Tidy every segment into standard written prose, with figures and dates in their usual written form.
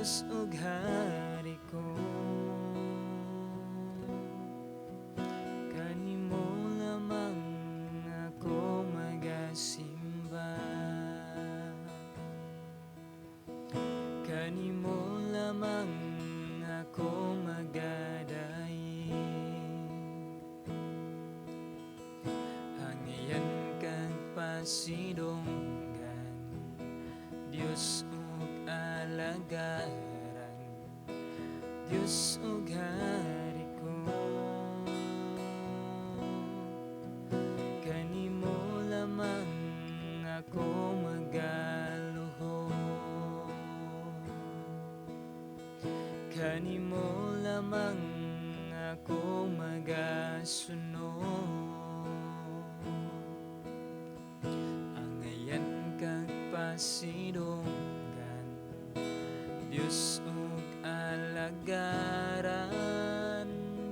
Diyos ug Hari ko, kanimo lamang ako magasimba, kanimo lamang ako magadayin, hangayan kag pasidonggan, Diyos ug alagaran, Diyos ug Hari ko, kanimo lamang ako magaluhod, kanimo lamang ako magasunod, angayan kag pasidonggan, Diyos ug alagaran,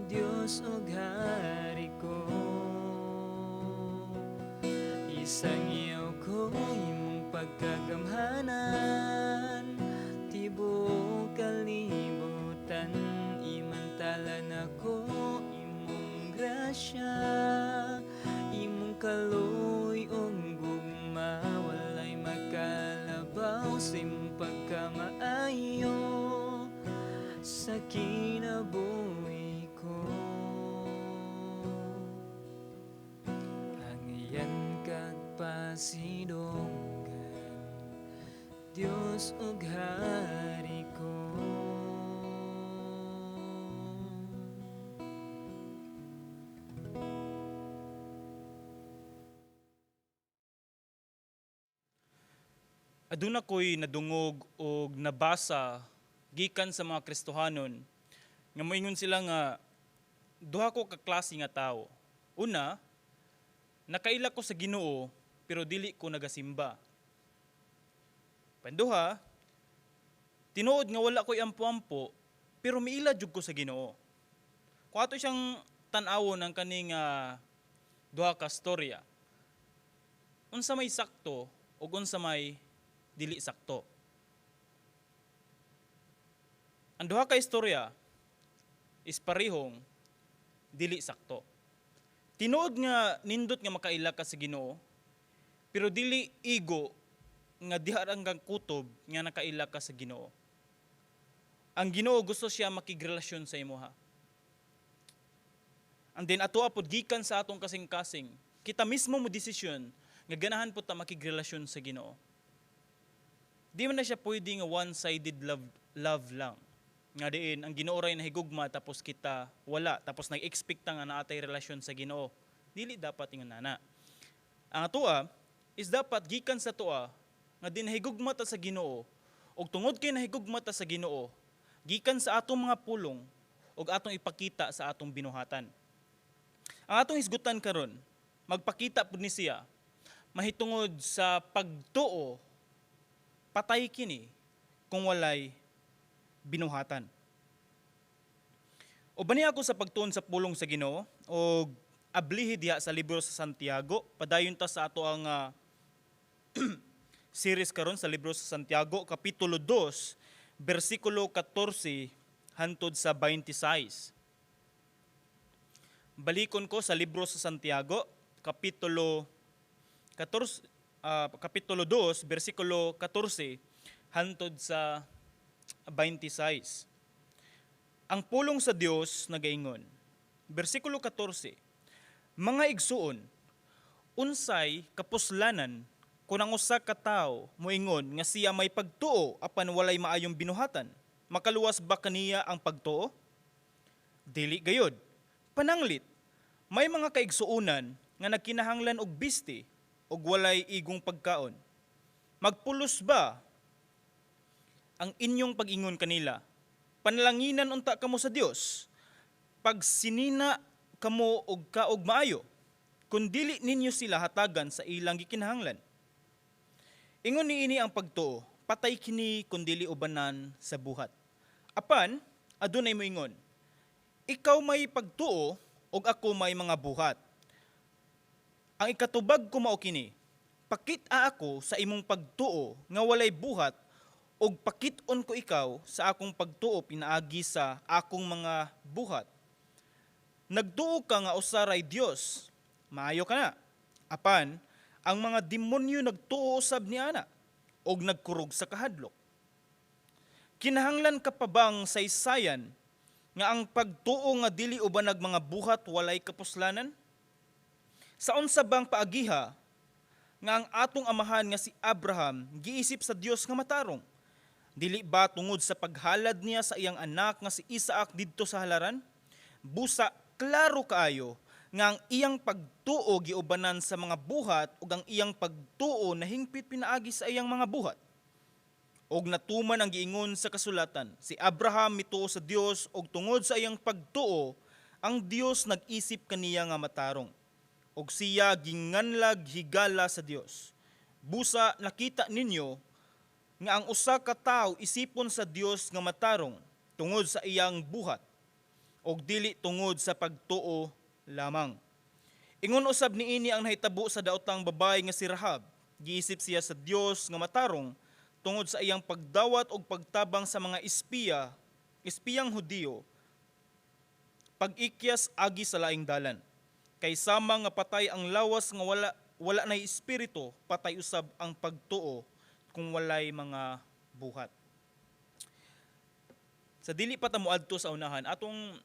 Diyos ug Hari ko, isang iyo ko imong pagkagamhanan, tibuok kalibutan, imantalan ako imong grasya, imong kaluy ug gugma, walay makalabaw sa imong pagkamaayo sa kinabuhi ko, hangayan kag pasidonggan, Diyos ug Hari ko. Aduna ko'y nadungog o nabasa gikan sa mga Kristohanon nga moingon sila nga duha ko ka klase nga tao. Una, nakaila ko sa Ginoo pero dili ko nagasimba. Panduha, tinuod nga wala ko'y ampo-ampo pero miila jud ko sa Ginoo. Kung ato siyang tan-awon ang kaning duha ka storya, unsa may sakto ug unsa may dili sakto. Ang duha ka istorya is parehong dili sakto. Tinuod nga nindot nga makaila ka sa Ginoo, pero dili igo nga diha kang kutob nga nakaila ka sa Ginoo. Ang Ginoo gusto siya makigrelasyon sa imo ha. And then ato apod gikan sa atong kasing-kasing, kita mismo mo desisyon nga ganahan po ta makigrelasyon sa Ginoo. Di man na siya pwede nga one-sided love lang. Nga diin, ang Ginoo ray nahigugma tapos kita wala, tapos nag-expect nga naatay relasyon sa Ginoo. Dili dapat ingon nana. Ang atoa is dapat gikan sa toa nga dinahigugma ta sa Ginoo, ug tungod kay nahigugma ta sa Ginoo, gikan sa atong mga pulong ug atong ipakita sa atong binuhatan. Ang atong hisgutan karon, magpakita pud ni siya mahitungod sa pagtuo, patay kini kung walay binuhatan. O bani ako sa pagtuon sa pulong sa Ginoo o ablihi diha sa libro sa Santiago, padayon ta sa ato ang series karon sa libro sa Santiago, kapitulo 2, bersikulo 14 hantod sa 26. Balikon ko sa libro sa Santiago, kapitulo 2, bersikulo 14 hantod sa 26. Ang pulong sa Dios nagaingon, bersikulo 14, mga igsuon, unsay kapuslanan kung ang usa ka tawo moingon nga siya may pagtuo apan walay maayong binuhatan? Makaluwas ba kaniya ang pagtuo? Dili gayod. Pananglit, may mga kaigsuonan nga nagkinahanglan og bisti ug walay igong pagkaon. Magpulos ba ang inyong pag-ingon kanila? Panalanginan unta kamo sa Dios, pag sinina kamo og kaog maayo, kun dili ninyo sila hatagan sa ilang gikinahanglan. Ingon niini ang pagtuo, patay kini kun dili ubanan sa buhat. Apan adunay moingon, ikaw may pagtuo ug ako may mga buhat. Ang ikatubag ko mao kini, pakit-a ako sa imong pagtuo nga walay buhat og pakit-on ko ikaw sa akong pagtuo pinaagi sa akong mga buhat. Nagduo ka nga usaray Dios, maayo ka na. Apan, ang mga demonyo nagtuo usab ni ana, og nagkurog sa kahadlok. Kinahanglan ka pa bang saysayan nga ang pagtuo nga dili ubanag mga buhat walay kapuslanan? Sa unsa bang paagiha nga ang atong amahan nga si Abraham giisip sa Dios nga matarong? Dili ba tungod sa paghalad niya sa iyang anak nga si Isaac didto sa halaran? Busa klaro kaayo nga ang iyang pagtuo giubanan sa mga buhat ug ang iyang pagtuo nahingpit pinaagi sa iyang mga buhat. Og natuman ang giingon sa kasulatan, si Abraham mituo sa Dios og tungod sa iyang pagtuo, ang Dios nag-isip kaniya nga matarong. Og siya ginganlag higala sa Dios. Busa nakita ninyo nga ang usa ka tawo isipon sa Dios nga matarong tungod sa iyang buhat og dili tungod sa pagtuo lamang. Ingon usab niini ang nahitabo sa daotang babae nga si Rahab. Giisip siya sa Dios nga matarong tungod sa iyang pagdawat og pagtabang sa mga espiyang Hudiyo, pag-ikyas agi sa laing dalan. Kay sama nga patay ang lawas nga wala nay espiritu, patay usab ang pagtuo kung walay mga buhat. Sa dili pa ta moadto sa unahan, atong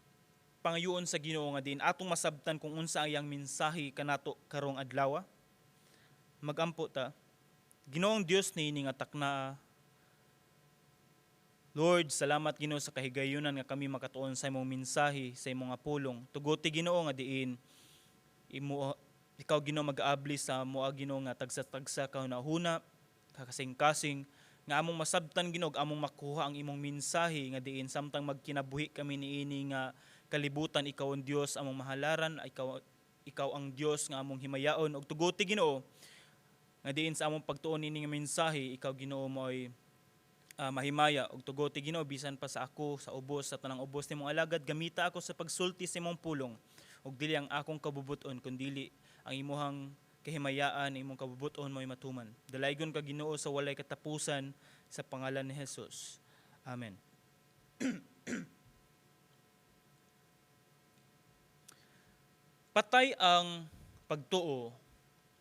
pangayoon sa Ginoo nga din atong masabtan kung unsa ang iyang mensahe kanato karong adlaw. Magampo ta. Ginoong Dios niini nga takna. Lord, salamat Ginoo sa kahigayunan nga kami makatuon sa imong mensahe, sa imong nga pulong. Tuguti Ginoo nga diin ikaw Ginoo mag-aabli sa moa Ginoo nga tagsa-tagsa kahunahuna, kakasing-kasing nga among masabtan Ginoo, among makuha ang imong mensahe nga diin samtang magkinabuhi kami niini nga kalibutan, ikaw ang Dios among mahalaran, ikaw ang Dios nga among himayaon. Og tuguti Ginoo nga diin sa among pagtuon nini nga mensahe, ikaw Ginoo mo'y mahimaya. Og tuguti Ginoo bisan pa sa ako sa ubos, sa tanang ubos nimong alagad, gamita ako sa pagsulti sa imong pulong. Og dili ang akong kabubuton kundi ang imuhang kahimayaan, imong kabubuton mo'y matuman. Dalaygon ka Ginoo sa walay katapusan, sa pangalan ni Jesus. Amen. Patay ang pagtuo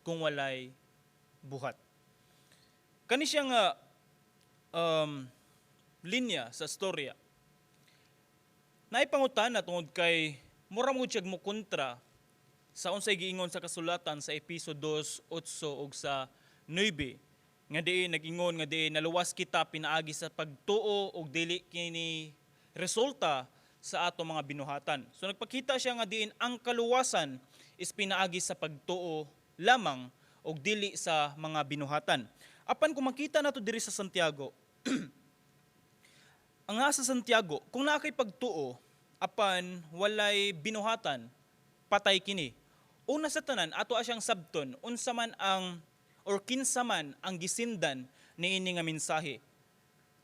kung walay buhat. Kani siya nga linya sa storya. Naipangutana tungod kay mura mo siyag mo kontra sa unsay giingon sa kasulatan sa Episo 2:8 ug sa 9 nga diin nag-ingon nga diin naluwas kita pinaagi sa pagtuo ug dili kini resulta sa ato mga binuhatan. So nagpakita siya nga diin ang kaluwasan is pinaagi sa pagtuo lamang og dili sa mga binuhatan. Apan kung makita nato diri sa Santiago, ang nga sa Santiago, kung naa kay pagtuo apan walay binuhatan, patay kini. Una sa tanan ato asyang sabton unsa man ang or kinsa man ang gisindan niini nga mensahe.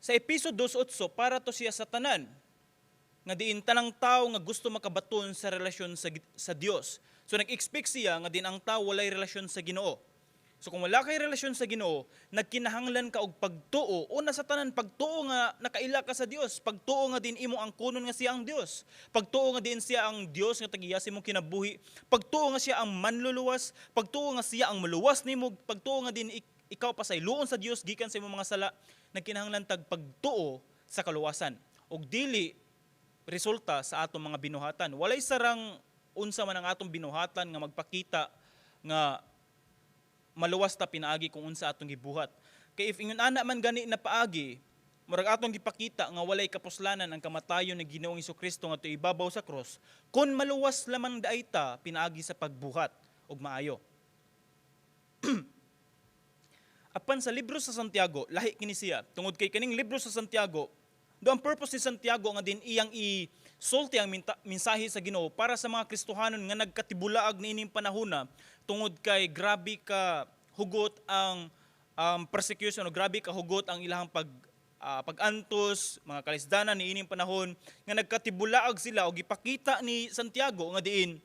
Sa Episo 2:8 para to siya sa tanan nga diin tanang tawo nga gusto makabaton sa relasyon sa Dios. So nag-expect siya nga din ang tawo walay relasyon sa Ginoo. So kung wala kay relasyon sa Ginoo, nagkinahanglan ka og pagtuo. Una sa tanan pagtuo nga nakaila ka sa Dios, pagtuo nga din imo ang kunon nga siya ang Dios. Pagtuo nga din siya ang Dios nga tagiyas imong kinabuhi. Pagtuo nga siya ang manluluwas, pagtuo nga siya ang maluwas nimo, pagtuo nga din ikaw pasayloon sa Dios gikan sa imong mga sala. Nagkinahanglan tag pagtuo sa kaluwasan. Og dili resulta sa atong mga binuhatan. Walay sarang unsa man ang atong binuhatan nga magpakita nga maluwas ta pinaagi kung unsa atong gibuhat. Kay if ingon ana man gani na paagi, murag atong gipakita nga walay kapuslanan ang kamatayon ni Ginoong Hesukristo nga ibabaw sa cross, kun maluwas lamang daay ta pinaagi sa pagbuhat og maayo. Apan sa libro sa Santiago, lahi kini siya. Tungod kay kaning libro sa Santiago, do ang purpose ni Santiago nga din iyang sulti ang mensahe sa Ginoo para sa mga Kristohanon nga nagkatibulaag niining panahona tungod kay grabe ka hugot ang persecution o grabe ka hugot ang ilahang pagantos, mga kalisdanan niining panahon nga nagkatibulaag sila og gipakita ni Santiago nga diin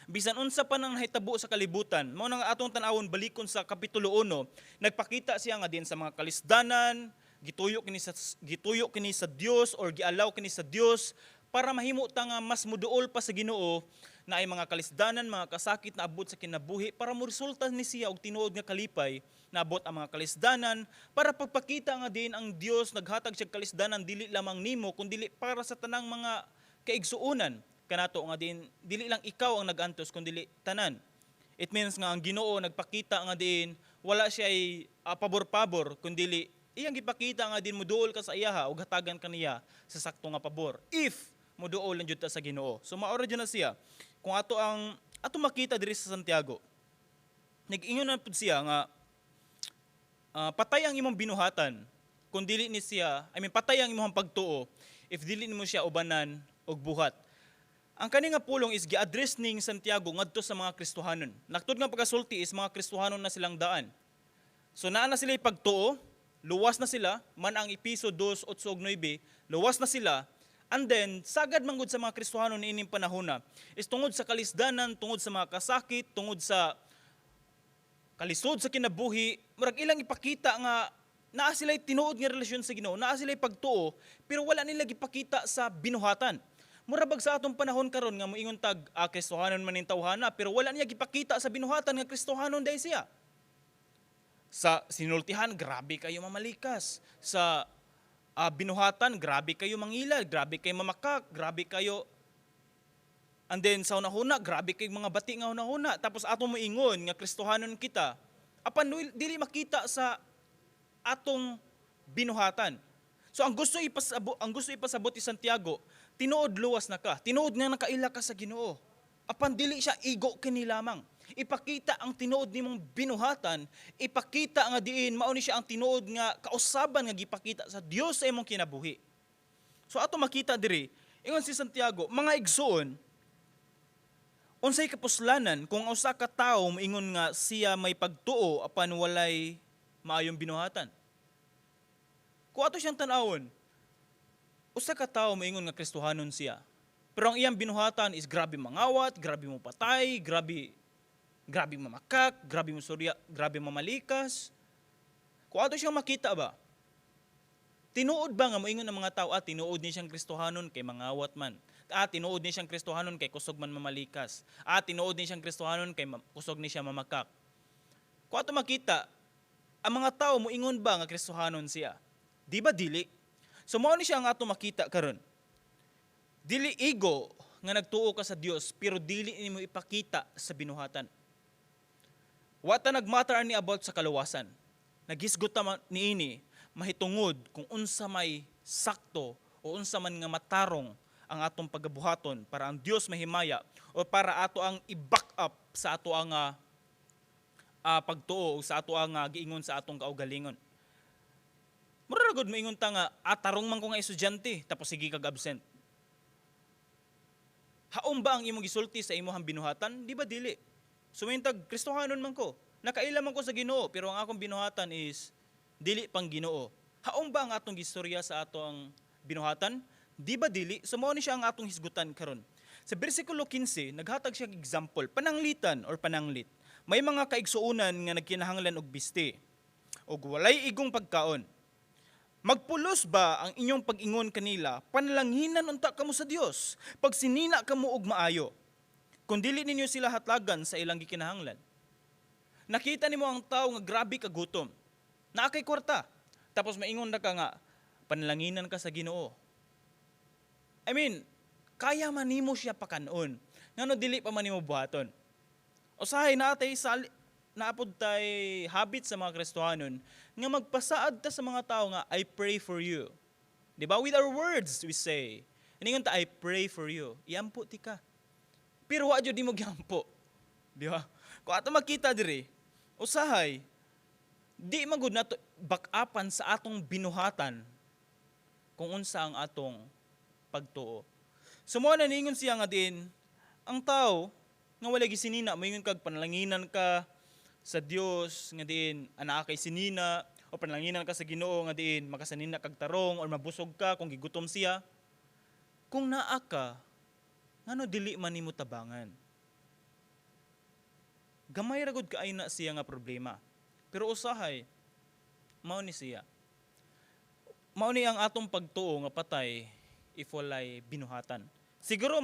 bisan unsa pa nang nahitabo sa kalibutan. Mao nang atong tan-awon balikon sa kapitulo 1, nagpakita siya nga din sa mga kalisdanan, gituyo kini sa Dios or gialaw kini sa Dios para mahimo ta nga mas muduol pa sa Ginoo na ay mga kalisdanan, mga kasakit na abot sa kinabuhi para mo resulta ni siya og tinuod nga kalipay na abot ang mga kalisdanan para pagpakita nga din ang Dios naghatag siya kalisdanan dili lamang nimo kundi para sa tanang mga kaigsuonan kanato nga din dili lang ikaw ang nagantos kundi tanan. It means nga ang Ginoo nagpakita nga din wala siya ay pabor-pabor kundi iyang gipakita nga din muduol ka sa iyaha ug hatagan kaniya sa sakto nga pabor if muduol lang jud ta sa Ginoo. So maora jud na siya kung ato makita diri sa Santiago. Nag-ingon na pud siya nga patay ang imong binuhatan kung dili ni siya, patay ang imong pagtuo if dili nimo siya ubanan og buhat. Ang kani nga pulong is gi-address ning Santiago ngadto sa mga Kristohanon. Naktud nga pagkasulti is mga Kristohanon na silang daan. So naa na sila pagtuo, luwas na sila, man ang Episo 2:8-9, luwas na sila, and then sagad manggod sa mga Kristohanon niining panahon na is tungod sa kalisdanan, tungod sa mga kasakit, tungod sa kalisod sa kinabuhi, murag ilang ipakita nga naa sila'y tinuod nga relasyon sa Ginoo, naa sila'y pagtuo, pero wala nila gipakita sa binuhatan. Murabag sa atong panahon karon nga moingon tag Kristohanon man ning tawhana, pero wala niya gipakita sa binuhatan nga Kristohanon day siya. Sa sinultihan, grabe kayo mamalikas. Sa binuhatan, grabe kayo mangilad, grabe kayo mamakak, grabe kayo. And then sa hunahuna, grabe kayo mga bati nga hunahuna. Tapos ato moingon nga Kristohanon kita, apan dili makita sa atong binuhatan. So ang gusto ipasabot ni Santiago, tinuod luwas na ka, tinuod nga nakaila ka sa Ginoo. Apan dili siya igo kini lamang. Ipakita ang tinuod nimong binuhatan, ipakita nga diin mao ni siya ang tinuod nga kausaban nga gipakita sa Dios sa imong kinabuhi. So ato makita diri, ingon si Santiago, mga igsoon, unsay kapuslanan kung usa ka tawo moingon nga siya may pagtuo apan walay maayong binuhatan. Kung ato siyang tanawon, usa ka tawo moingon nga Kristohanon siya. Pero ang iyang binuhatan is grabe mangawat, grabe mo patay, grabe mamakak, grabe mo surya, grabe mamalikas. Kung ato siyang makita ba, tinuod ba nga moingon ang mga tao, tinuod ni siyang Kristohanon kay mangawat man. Tinuod ni siyang Kristohanon kay kusog man mamalikas. Tinuod ni siyang Kristohanon kay kusog ni siya mamakak. Kung ato makita, ang mga tao moingon ba nga Kristohanon siya? Di ba dili? So mao ni siya ang ato makita karon. Dili ego nga nagtuo ka sa Dios pero dili nimo ipakita sa binuhatan. Wata nagmatter ani about sa kaluwasan. Nagisgot ta niini mahitungod kung unsa may sakto o unsa man nga matarong ang atong pagabuhaton para ang Dios mahimaya o para ato ang i-back up sa ato ang pagtuo o sa ato ang giingon sa atong kaugalingon. Mura ra gud moingon ta nga tarong man ko nga estudyante tapos sige kag absent. Haom ba ang imong gisulti sa imong binuhatan? Di ba dili? Sumintag Kristohanon man ko. Nakaila man ko sa Ginoo pero ang akong binuhatan is dili pang Ginoo. Haom ba ang atong gistorya sa atong binuhatan? Di ba dili? So mao ni siya ang atong hisgutan karon. Sa bersikulo 15 naghatag siya example, pananglitan or pananglit. May mga kaigsuonan nga nagkinahanglan og biste og walay igong pagkaon. Magpulos ba ang inyong pag-ingon kanila, panalanghinan unta kamo sa Dios, pag sinina kamo og maayo, kung dili ninyo sila hatlagan sa ilang gikinahanglan. Nakita nimo ang tao nga grabe ka gutom, naa kay kwarta, tapos maingon na ka nga, panalanginan ka sa Ginoo. Kaya man nimo siya pakanon, ngano dili pa man nimo buhaton. Usahay naapod tay habit sa mga Kristohanon nga magpasaad ta sa mga tao nga I pray for you. Di ba? With our words we say. Iningon ta I pray for you. Iampo ti ka. Pero wa jud di mo giampo. Di ba? Kung ato makita diri, usahay di magud nato back-upan sa atong binuhatan kung unsa ang atong pagtuo. Sumo na ningon siya nga din ang tao nga wala gisinina moingon kag panalanginan ka sa Dios nga diin anaa kay sinina o panalanginan ka sa Ginoo nga diin makasanina kag tarong or mabusog ka kung gigutom siya. Kung naa ka, ngano dili man nimo tabangan? Gamay ra gud kaay na siya nga problema. Pero usahay mao ni siya. mao ni ang atong pagtuo nga patay if walay binuhatan. Siguro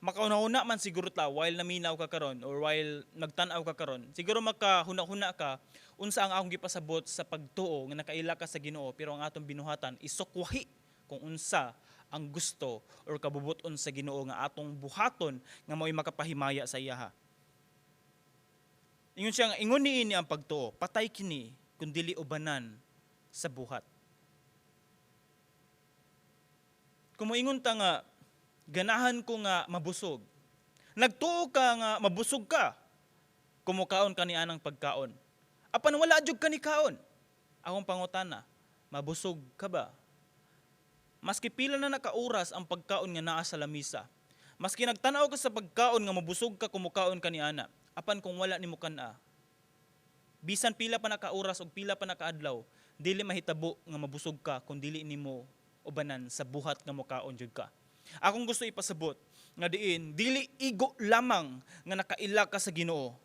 makauna-una man siguro ta while naminaw ka karon or while nagtan-aw ka karon. Siguro makahuna-huna ka unsa ang akong gipasabot sa pagtuo nga nakaila ka sa Ginoo pero ang atong binuhatan isukwahi kung unsa ang gusto or kabubuton sa Ginoo nga atong buhaton nga mao'y makapahimaya sa iyaha. Ingon siya nga ingon niini ang pagtuo, patay kini kun dili ubanan sa buhat. Kung moingon ta nga ganahan ko nga mabusog. Nagtuo ka nga mabusog ka. Kumukaon ka ni anang pagkaon. Apan wala jud ka ni kaon. Akong pangutana, mabusog ka ba? Maski pila na nakauras ang pagkaon nga naa sa lamisa. Maski nagtanaw ka sa pagkaon nga mabusog ka kumukaon ka ni ana. Apan kung wala nimo kana. Bisan pila pa nakauras o pila pa nakaadlaw, dili mahitabo nga mabusog ka kung dili nimo ubanan sa buhat nga mukaon jud ka. Akong gusto ipasabot nga diin dili igo lamang nga nakaila ka sa Ginoo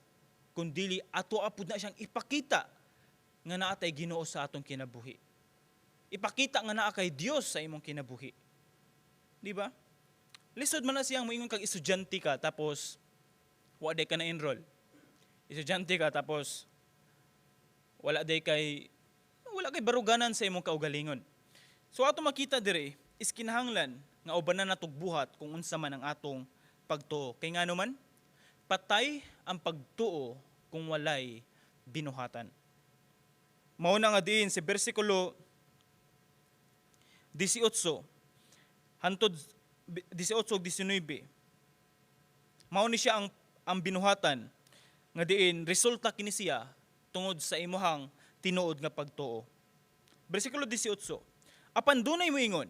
kun dili ato apud na siyang ipakita nga naa tay Ginoo sa atong kinabuhi. Ipakita nga naa kay Dios sa imong kinabuhi. Di ba? Lisod man na siyang moingon kag estudyante ka tapos wa day ka na enroll. Estudyante ka tapos wala kay baruganan sa imong kaugalingon. So ato makita dire is kinahanglan nga ubanan natog buhat kung unsa man ang atong pagtuo. Kay ngano man patay ang pagtuo kung walay binuhatan. Mao na nga diin si bersikulo 18 hantod 18 ug 19. Mao ni siya ang binuhatan nga diin resulta kini siya tungod sa imuhang tinuod nga pagtuo. Bersikulo 18. Apan dunay moingon,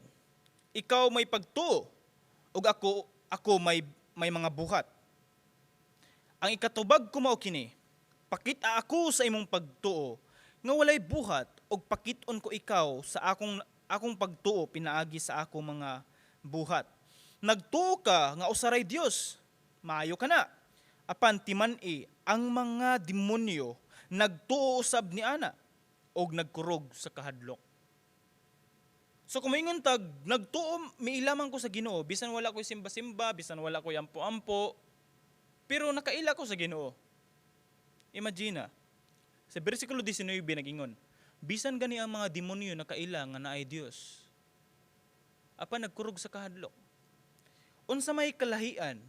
ikaw may pagtuo ug ako may mga buhat. Ang ikatubag ko mao kini, pakita ako sa imong pagtuo nga walay buhat ug pakit-on ko ikaw sa akong pagtuo pinaagi sa akong mga buhat. Nagtuo ka nga usaray Dios, maayo ka na. Apan timan-i ang mga demonyo nagtuo usab ni ana og nagkurog sa kahadlok. So kung moingon tag nagtuo miilamang ko sa Ginoo bisan wala ko simba-simba, bisan wala ko ampo-ampo, pero nakaila ko sa Ginoo. Imagine, sa bersikulo 19 nagingon, bisan gani ang mga demonyo nakaila nga naay Dios. Apan nagkurog sa kahadlok. Unsa may kalahian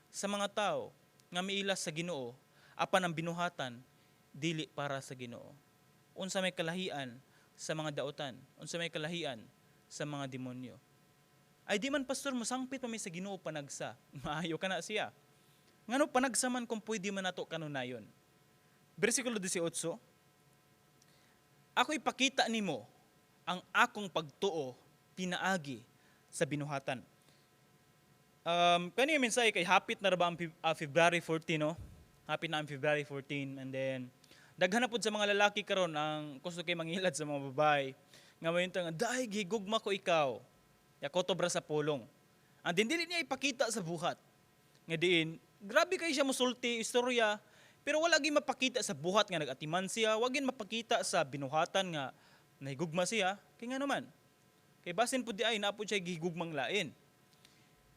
sa mga tao nga miilas sa Ginoo, apan ang binuhatan dili para sa Ginoo. Unsa may kalahian sa mga daotan, unsa may kalahian sa mga demonyo. Ay di man pastor mo sangpit pa may sa Ginoo panagsa. Maayo ka na siya. Ngano panagsa man kung pwede man nato kanunayon. Bersikulo 18. Ako ipakita nimo ang akong pagtuo pinaagi sa binuhatan. Kani mensahe kay hapit na ra ba ang February 14, no? Hapit na ang February 14 and then daghan na pud sa mga lalaki karon ang gusto kay mangilad sa mga babae. Nga mayon nga dai gigugma ko ikaw. Ya kotobra sa pulong. Ang dili niya ipakita sa buhat. Nga diin, grabe kay siya mosulti istorya, pero wala gyud mapakita sa buhat nga nagatiman siya, wag gyud mapakita sa binuhatan nga nahigugma siya. Kay nga naman. Kay basin pud di ay napud siya gihigugmang lain.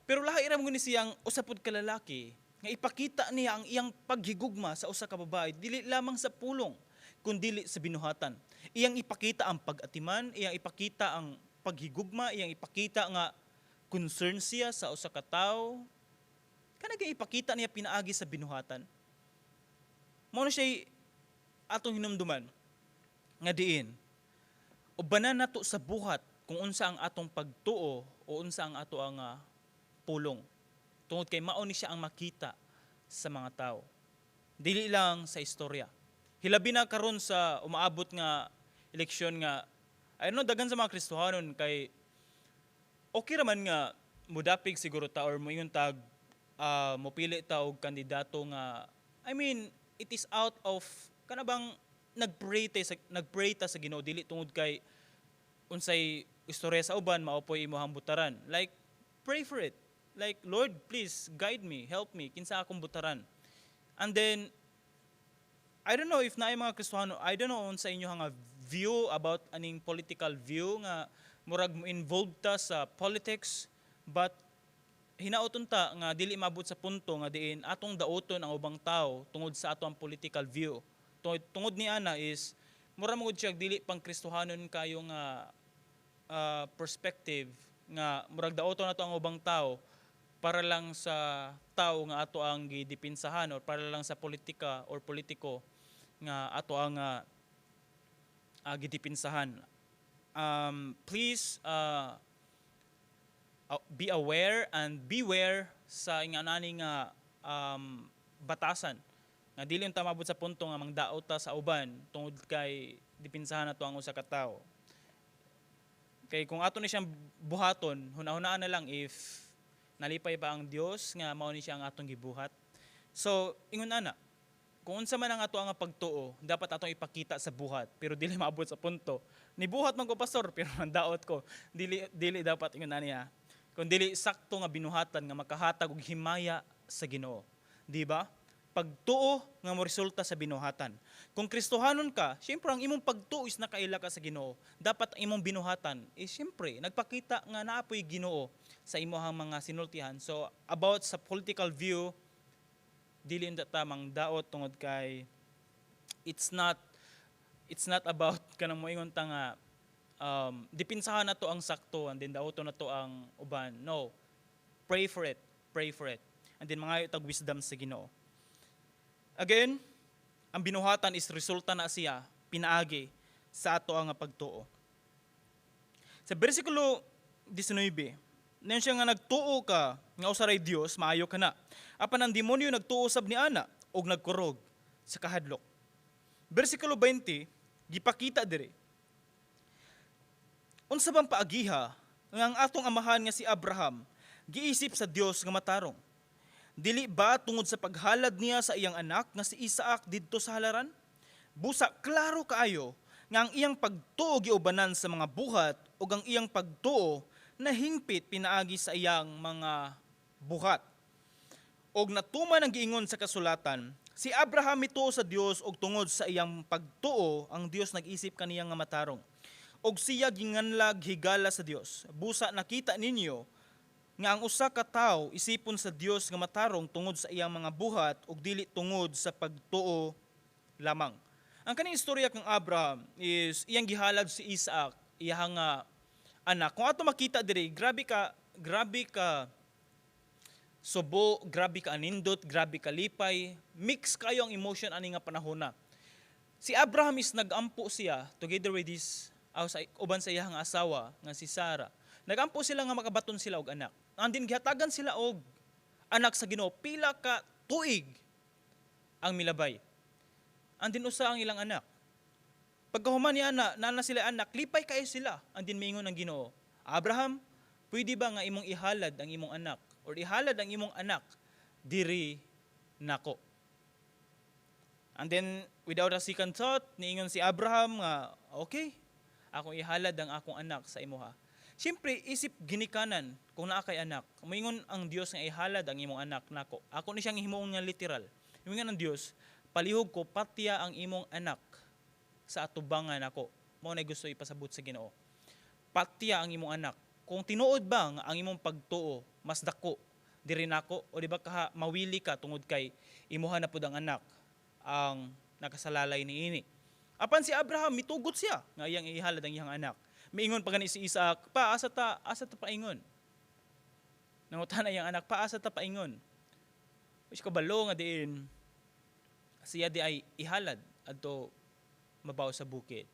Pero lahi ra mo ni siyang usapod ka lalaki nga ipakita niya ang iyang paghigugma sa usa ka babae dili lamang sa pulong kundi sa binuhatan. Iyang ipakita ang pag-atiman, iyang ipakita ang paghigugma, iyang ipakita nga concern siya sa usa ka tawo. Kana kay ipakita niya pinaagi sa binuhatan. Mao na siya atong hinumduman nga diin ubanan nato sa buhat kung unsa ang atong pagtuo o unsa ang ato ang pulong. Tungod kay mao ni siya ang makita sa mga tao. Dili lang sa istorya. Hilabi na karon sa umaabot nga eleksyon nga I know daghan sa mga Kristohanon kay okay ra man nga mudapig siguro ta or moingon tag mopili ta og kandidato nga I mean it is out of kanabang nagpray ta sa Ginoo dili tungod kay unsay istorya sa uban maopoy imong butaran. Like pray for it. Like, Lord, please guide me, help me, kinsa akong butaran. And then, I don't know if naay mga Kristiyano, I don't know sa inyo nga view about aning political view nga murag mo involved ta sa politics, but hinaoton ta nga dili mabot sa punto nga diin atong daoton ang ubang tao tungod sa ato ang political view. Tungod ni ana is mura mo siya dili pang Kristohanon kayo nga perspective nga murag daoton nato ang ubang tao para lang sa tao nga ato ang gidipinsahan or para lang sa politika or politiko nga ato ang gidipinsahan. Please be aware and beware sa inganani nga batasan nga dili ta mabot sa punto nga mangdaot ta sa uban tungod kay dipinsahan nato ang usa ka tawo. Kay kung ato ni siyang buhaton, hunahunaan na lang if nalipay ba ang Dios nga mao ni siya ang atong gibuhat. So ingon ana, kung unsa man ang ato ang pagtuo, dapat atong ipakita sa buhat, pero dili maabot sa punto ni buhat man ko pastor pero mandaot ko. Dili dapat ingon niya. Kung dili sakto nga binuhatan nga makahatag og himaya sa Ginoo. Di ba? Pagtuo nga mo resulta sa binuhatan. Kung Kristohanon ka, syempre ang imong pagtuo is nakaila ka sa Ginoo. Dapat ang imong binuhatan is syempre nagpakita nga naapoy Ginoo sa imong mga sinultihan. So about sa political view, dili ta tamang daot tungod kay it's not about kanang moingon ta nga dipinsahan na to ang sakto and then daoton na to ang uban. No. Pray for it. And then mga tag wisdom sa Ginoo. Again, ang binuhatan is resulta na siya pinaagi sa ato ang pagtuo. Sa bersikulo 19, nayon siya nga nagtuo ka nga usaray Dios maayo ka na. Apan ang demonyo nagtuo sab ni ana og nagkurog sa kahadlok. Bersikulo 20 gipakita diri. Unsa bang paagiha nga ang atong amahan nga si Abraham giisip sa Dios nga matarong? Dili ba tungod sa paghalad niya sa iyang anak nga si Isaac didto sa halaran? Busa klaro kaayo nga ang iyang pagtuo giubanan sa mga buhat ug ang iyang pagtuo nahingpit pinaagi sa iyang mga buhat. Og natuman ang giingon sa kasulatan, si Abraham mituo sa Dios og tungod sa iyang pagtuo ang Dios nag-isip kaniya nga matarong. Og siya ginganlag higala sa Dios. Busa nakita ninyo nga ang usa ka tawo isipon sa Dios nga matarong tungod sa iyang mga buhat ug dili tungod sa pagtuo lamang. Ang kaning istorya kang Abraham is iyang gihalad si Isaac, iyang anak. Kung ato makita diri, grabe ka subo, grabe ka anindot, grabe ka lipay, mix kayo ang emotion ani nga panahon na. Si Abraham is nagampo siya together with this uban sa iyang asawa nga si Sarah. Nagampo sila nga makabaton sila og anak. Andin gihatagan sila og anak sa Ginoo pila ka tuig ang milabay. Andin usa ang ilang anak. Pagkahuman ni ana, nana sila anak, lipay kayo sila. Andin miingon ang Ginoo, Abraham, pwede ba nga imong ihalad ang imong anak or ihalad ang imong anak diri nako? And then without a second thought, niingon si Abraham nga, okay, akong ihalad ang akong anak sa imuha. Siyempre, isip ginikanan kung naa kay anak. Moingon ang Dios nga ihalad ang imong anak nako. Ako ni siyang himuon nga literal. Moingon ang Dios, palihog ko patya ang imong anak sa atubangan nako. Mao na gusto ipasabot sa Ginoo. Patya ang imong anak. Kung tinuod ba nga ang imong pagtuo mas dako diri nako o di ba ka mawili ka tungod kay imuha na pud ang anak ang nakasalalay niini. Apan si Abraham mitugot siya nga iyang ihalad ang iyang anak. Miingon pa gani si Isaac, pa asa ta paingon. Nangutan na iyang anak, pa asa ta paingon. Wis kabalo nga diin siya di ay ihalad adto mabaw sa bukid.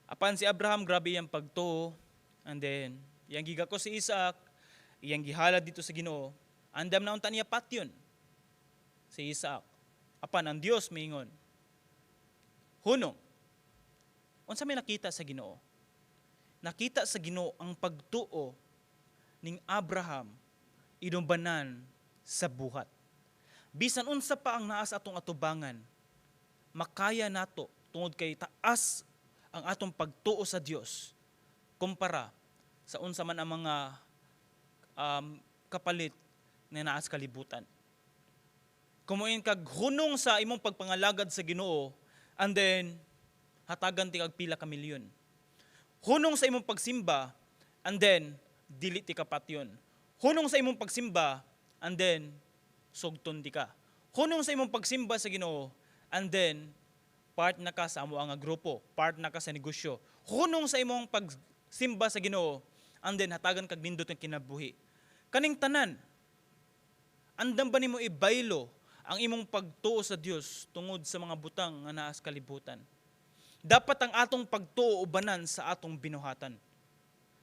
Apan si Abraham grabe iyang pagtuo, and then iyang gigako si Isaac, iyang gihalad dito sa Ginoo. Andam na unta niya patyon si Isaac. Apan ang Dios miingon, hunong, unsa may nakita sa Ginoo? Nakita sa Ginoo ang pagtuo ning Abraham idumbanan sa buhat. Bisan unsa pa ang naas atong atubangan, makaya nato tungod kay taas ang atong pagtuo sa Dios kumpara sa unsa man ang mga kapalit na naas kalibutan. Kumuin kag hunong sa imong pagpangalagad sa Ginoo, and then hatagan ti kag pila ka milyon. Hunong sa imong pagsimba, and then dili ti kapatyon. Hunong sa imong pagsimba, and then sugton ti ka. Hunong sa imong pagsimba sa Ginoo, and then part na ka sa amo nga grupo, part na ka sa negosyo. Hunong sa imong pagsimba sa Ginoo, and then hatagan kag nindot nga kinabuhi. Kaning tanan, andam ba nimo ibaylo ang imong pagtuo sa Dios tungod sa mga butang nga naa sa kalibutan? Dapat ang atong pagtuo ubanan sa atong binuhatan.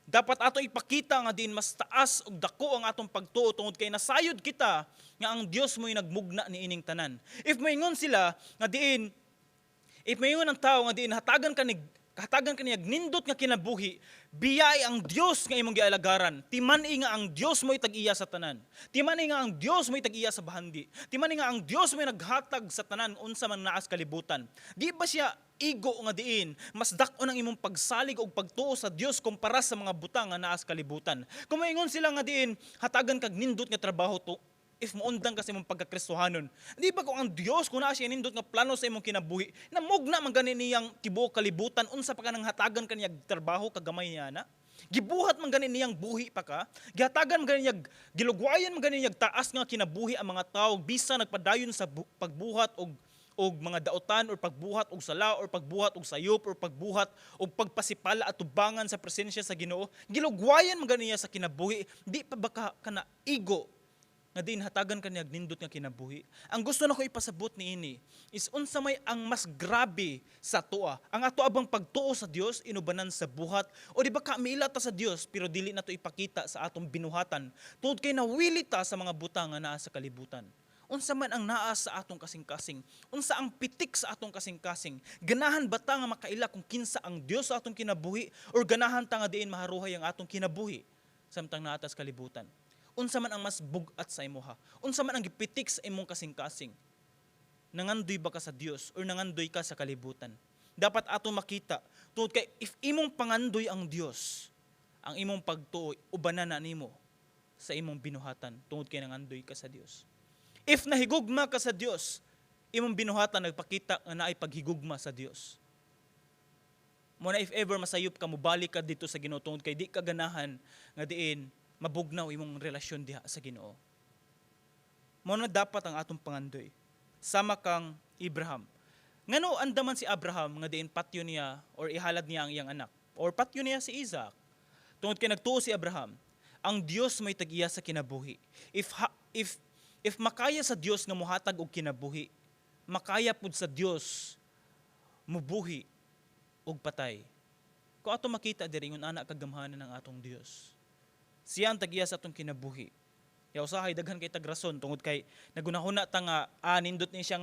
Dapat ato ipakita nga diin mas taas ug dako ang atong pagtuo tungod kay nasayod kita nga ang Dios mo'y nagmugna ni ining tanan. If moingon sila nga diin, if moingon ang tao nga diin hatagan ka niya nindot nga kinabuhi, biyay ang Dios nga imong gialagaran. Timani nga ang Dios mo'y tag-iya sa tanan. Timani nga ang Dios mo'y tag-iya sa bahandi. Timani nga ang Dios mo'y naghatag sa tanan unsa man naa sa kalibutan. Di ba siya igo nga diin, mas dak-on ang imong pagsalig o pagtuo sa Dios kumpara sa mga butang nga naa sa kalibutan. Kung moingon sila nga diin, hatagan kag nindot nga trabaho to, if muundang kasi mong pagkakristohanon. Di ba kung ang Dios, kung naa siya nindot nga plano sa imong kinabuhi, namugna man gani niyang tibuok kalibutan, unsa pa ka nang hatagan kaniyag trabaho kagamay niya na? Gibuhat man gani niyang buhi pa ka, gihatagan man gani niyag, gilugwayan man gani niyag taas nga kinabuhi ang mga tao, bisa nagpadayon sa pagbuhat og mga daotan or pagbuhat og sala or pagbuhat og sayop or pagbuhat og pagpasipala at tubangan sa presensya sa Ginoo, gilugwayan man gani niya sa kinabuhi, di pa ba ka na igo nga din hatagan kaniyag nindot nga kinabuhi. Ang gusto nako ipasabot niini is unsa may ang mas grabe sa tuwa. Ang ato abang pagtuo sa Dios inubanan sa buhat o di ba kaamila ta sa Dios pero dili nato ipakita sa atong binuhatan tungod kay nawili ta sa mga butang nga naa sa kalibutan. Unsa man ang naa sa atong kasing-kasing, unsa ang pitik sa atong kasing-kasing, ganahan ba ta nga makaila kung kinsa ang Dios sa atong kinabuhi or ganahan ta nga diin maharuhay ang atong kinabuhi samtang naa ta sa kalibutan. Unsa man ang mas bugat sa imuha, unsa man ang gipitik sa imong kasing-kasing, nangandoy ba ka sa Dios or nangandoy ka sa kalibutan? Dapat atong makita tungod kay if imong pangandoy ang Dios, ang imong pagtuo ubanan na nimo sa imong binuhatan tungod kay nangandoy ka sa Dios. If nahigugma ka sa Dios, imong binuhatan nagpakita nga naay paghigugma sa Dios. Muna if ever masayop ka, mubalik ka dito sa Ginoo tungod kay di ka ganahan nga diin mabugnaw imong relasyon diha sa Ginoo. Muna dapat ang atong pangandoy. Sama kang Abraham. Ngano andaman si Abraham nga diin patyo niya or ihalad niya ang iyang anak or patyo niya si Isaac. Tungod kay nagtuo si Abraham, ang Dios may tag-iya sa kinabuhi. If makaya sa Dios nga mohatag og kinabuhi, makaya pud sa Dios mubuhi og patay. Kung ato makita diri ngun ana kagamhanan ng atong Dios. Siya ang tag-iya sa atong kinabuhi. Ya usahay daghan kay tagrason tungod kay nagunahuna ta nga nindot ni siya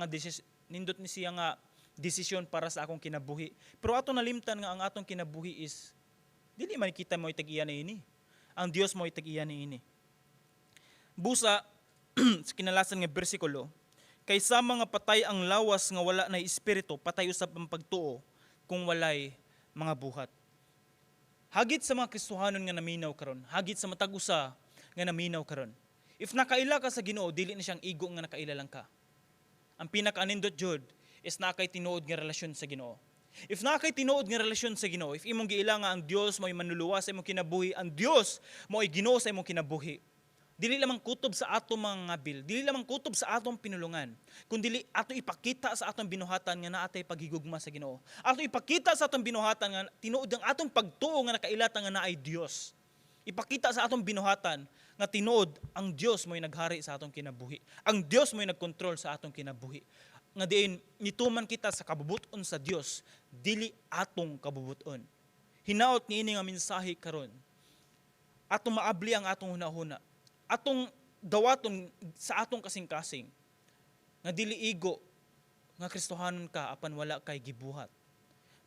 nga desisyon para sa akong kinabuhi. Pero ato nalimtan nga ang atong kinabuhi is dili man kita mo tag-iya ni ini. Ang Dios mo tag-iya ni ini. Busa sa kinalasan nga bersikulo, kaysa mga patay ang lawas nga wala na espiritu, patay usab ang pagtuo kung walay mga buhat. Hagit sa mga Kristohanon nga naminaw karon, hagit sa matag usa nga naminaw karon. If nakaila ka sa Ginoo, dili na siyang igo nga nakaila lang ka. Ang pinaka-anindot jud is nakay tinuod nga relasyon sa Ginoo. If nakay tinuod nga relasyon sa Ginoo, if imong giila nga ang Dios mo'y manluluwa sa imong kinabuhi, ang Dios mo'y Ginoo sa imong kinabuhi. Dili lamang kutob sa atong mga ngabil, dili lamang kutob sa atong pinulungan, kundi ato ipakita sa atong binuhatan nga naatay paghigugma sa Ginoo. Ato ipakita sa atong binuhatan nga tinuod ang atong pagtuo nga nakailata nga naay Dios. Ipakita sa atong binuhatan nga tinuod ang Dios mo'y naghari sa atong kinabuhi. Ang Dios mo'y nagkontrol sa atong kinabuhi. Nga diin nituman kita sa kabubuton sa Dios, dili atong kabubuton. Hinaot niini nga mensahe karon. Atong maabli ang atong hunahuna. Atong dawaton sa atong kasing-kasing nga dili igo nga Kristohanon ka apan wala kay gibuhat.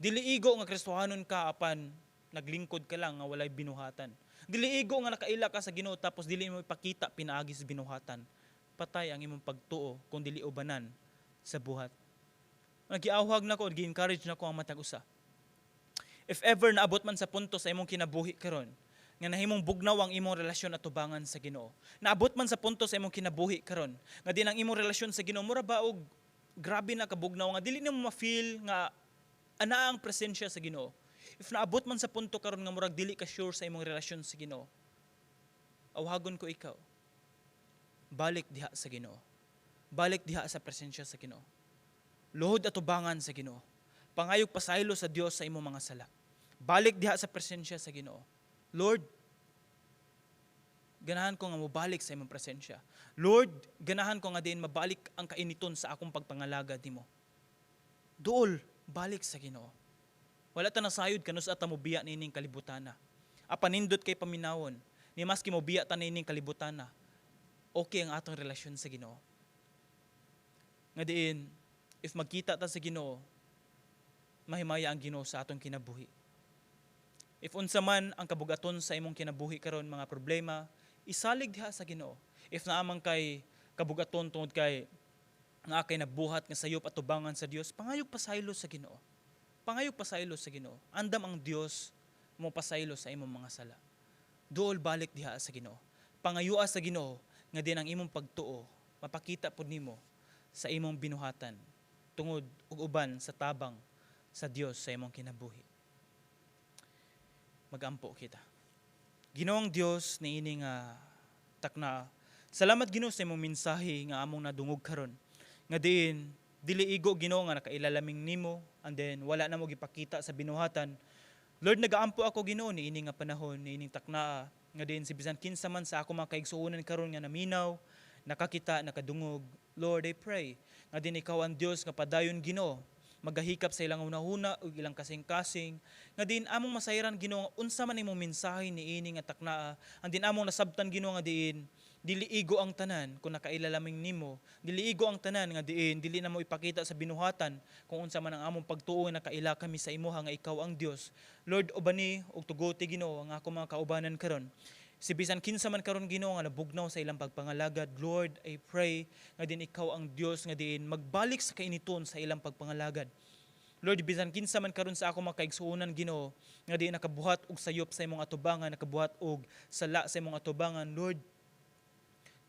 Dili igo nga Kristohanon ka apan naglingkod ka lang nga walay binuhatan. Dili igo nga nakaila ka sa Ginoo tapos dili mo ipakita pinaagi sa binuhatan. Patay ang imong pagtuo kung dili ubanan sa buhat. Nagiawhag nako, gi-encourage nako ang matag usa. If ever naabot man sa punto sa imong kinabuhi karon nga nahimong bugnaw ang imong relasyon at tubangan sa Ginoo. Naabot man sa punto sa imong kinabuhi karon nga din ang imong relasyon sa Ginoo mura ba og grabe na kabugnaw nga dili nimo ma-feel nga ana ang presensya sa Ginoo. If naabot man sa punto karon nga murag dili ka sure sa imong relasyon sa Ginoo, awhagon ko ikaw, balik diha sa Ginoo. Balik diha sa presensya sa Ginoo. Luhod atubangan sa Ginoo. Pangayog pasaylo sa Dios sa imong mga sala. Balik diha sa presensya sa Ginoo. Lord, ganahan ko nga mabalik sa imong presensya. Lord, ganahan ko nga din mabalik ang kainiton sa akong pagpangalagad nimo. Duol, balik sa Ginoo. Wala ta nasayod kanus at mobiya nining kalibutana. Apanindot kay paminawon, ni maski mobiya ta nining kalibutana. Okay ang atong relasyon sa Ginoo. Nga diin, if magkita ta sa Ginoo, mahimaya ang Ginoo sa atong kinabuhi. If unsa man ang kabugaton sa imong kinabuhi karon mga problema, isalig diha sa Ginoo. If naamang kay kabugaton tungod kay nga kay nabuhat nga sayop at tubangan sa Dios, pangayog pasaylo sa Ginoo. Pangayog pasaylo sa Ginoo. Andam ang Dios mo pasaylo sa imong mga sala. Duol balik diha sa Ginoo. Pangayua sa Ginoo nga din ang imong pagtuo mapakita pud nimo sa imong binuhatan tungod ug uban sa tabang sa Dios sa imong kinabuhi. Magampo kita. Ginoong Dios niini nga takna. Salamat Ginoo sa imong mensahe nga among nadungog karon. Nga diin dili igo Ginoo nga nakailalaming nimo and then wala na mo gipakita sa binuhatan. Lord, nagaampo ako Ginoo niini nga panahon niining takna nga diin si bisan kinsa man sa ako mga kaigsuonan karon nga naminaw, nakakita, nakadungog. Lord, I pray nga din ikaw ang Dios nga padayon Ginoo magahikap sa ilang hunahuna o ilang kasing-kasing nga din among masayran Ginoo unsa man imong mensahe niini nga taknaa ang din among nasabtan Ginoo nga diin dili igo ang tanan kung nakailalaming nimo, dili igo ang tanan nga diin dili na mo ipakita sa binuhatan kung unsa man ang among pagtuo nga nakaila kami sa imuha nga ikaw ang Dios. Lord, ubani og tuguti Ginoo ang ako mga kaubanan karon. Si bisan kinsa man karon Ginoo nga nabugnaw sa ilang pagpangalagad, Lord, I pray nga din ikaw ang Dios nga diin magbalik sa kainiton sa ilang pagpangalagad. Lord, bisan kinsa man karon sa ako mga kaigsuonan Ginoo nga diin nakabuhat og sayop sa imong atubangan, nakabuhat og sala sa imong atubangan, Lord,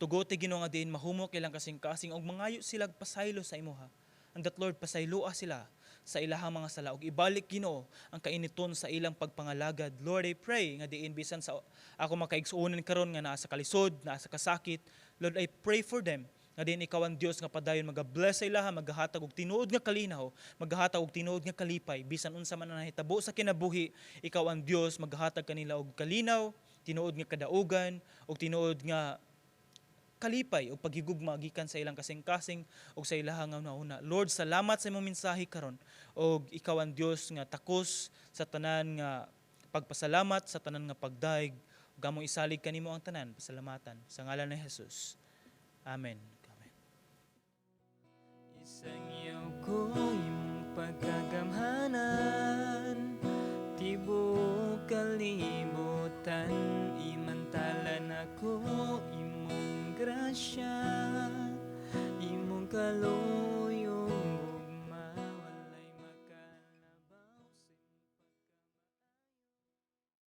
tugote Ginoo nga diin mahumok ilang kasing-kasing og mangayo sila pasaylo sa imuha. And that Lord, pasayloa sila sa ilahang mga sala ug ibalik Ginoo ang kainiton sa ilang pagpangalagad. Lord, I pray nga diin bisan sa ako makaigsuonan karon nga naa sa kalisod, naa sa kasakit, Lord, I pray for them nga diin ikaw ang Dios nga padayon magabless sa ilaha, magahatag og tinuod nga kalinaw, magahatag og tinuod nga kalipay bisan unsa man ang nahitabo sa kinabuhi, ikaw ang Dios magahatag kanila og kalinaw, tinuod nga kadaugan og tinuod nga kalipay o paghigugma gikan sa ilang kasing-kasing o sa ilahang una. Lord, salamat sa imong mensahe karon og ikaw ang Dios nga takos sa tanan nga pagpasalamat, sa tanan nga pagdaig ug among isalig kanimo ang tanan pasalamatan sa ngalan ni Jesus. Amen. Amen. Isang iyo ko imong pagkagamhanan, tibok kalibutan, imantalan ako imong grasya, imong kalooban